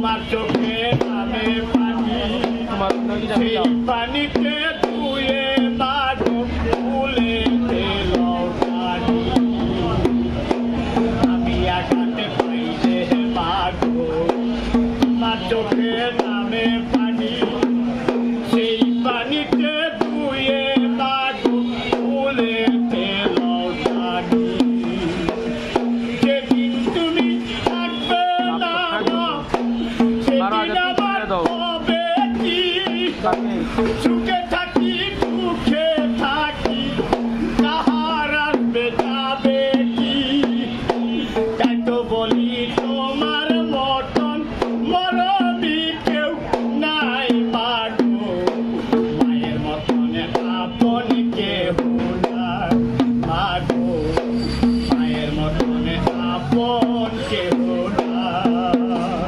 তোমার চোখে নামে পানি, সেই পানিতে ধুয়ে বাজো ফুলে লও পানি। আমি আঘাতে পাইলে বাজো তোমার চোখে নামে পানি, সেই পানিতে ধুয়ে বাজো ফুলে লও পানি। যেদিন তুমি থাকবে না সেদিন আমার হবে কি, সুখে থাকি দুঃখে থাকি কাহার আসবে যাবে কি। তাই তো বলি তোমার মতন মরণ